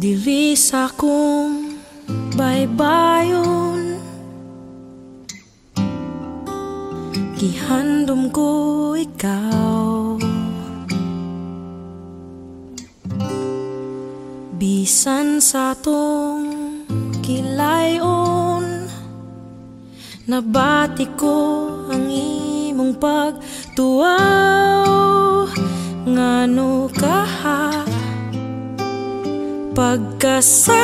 diri sa akong baybayon, gihandom ko ikaw. Bisan sa tong kilayon, nabati ko ang imong pagtuaw. Ngano kaha pagkasayon,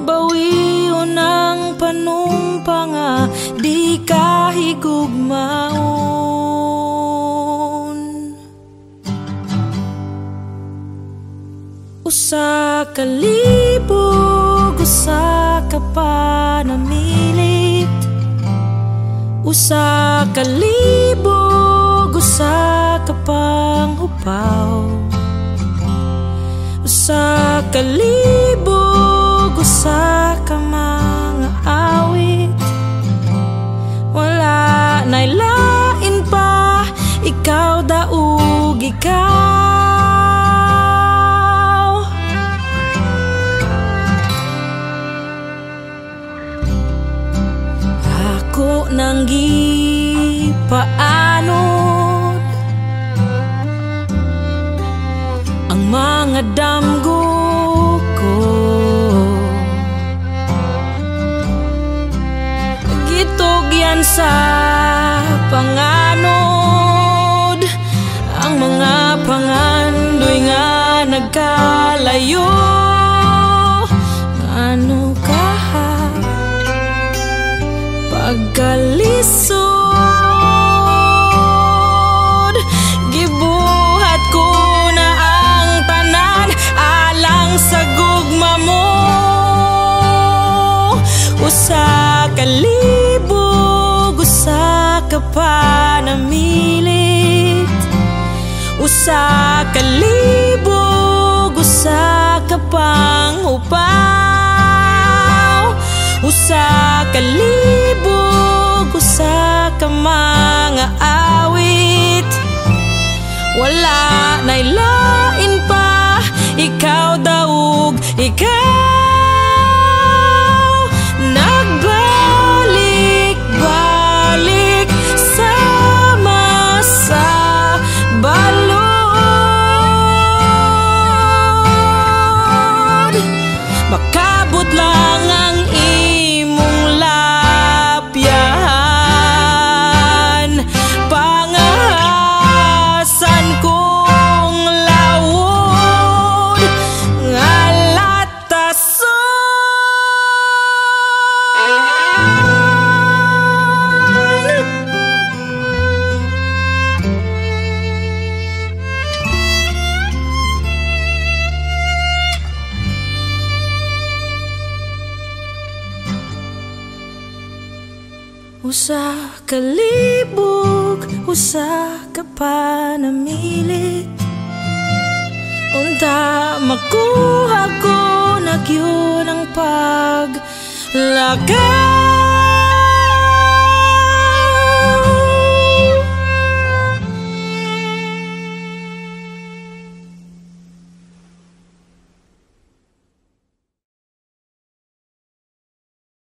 bawion ang panumpanga, di kahigugmaon. Usa ka libog, usa ka panamilit. Usa ka libog, usa ka panghupaw. Usa ka libog, usa ka mga awit. Wala na'y lain pa, ikaw daog ikaw. Ako nang gipaanod ang mga damgo ko, gitugyan sa panganod ang mga pangandoy nga nagkalayo. Ano kaha pagkalisod, gibuhat ko na ang tanan alang sa gugma mo. Usa ka libog, usa ka panamilit. Usa ka libog, usa ka panghupaw. Usa ka libog, usa ka mga awit. Wala na'y lain pa, ikaw daog ikaw. Nagbalik-balik sama sa balod. Makabot lang ang imong lapyahan, pangahasan kong lawod nga latason. Usa ka libog, usa ka panamilit. Unta makuha ko na yun ang paglakad.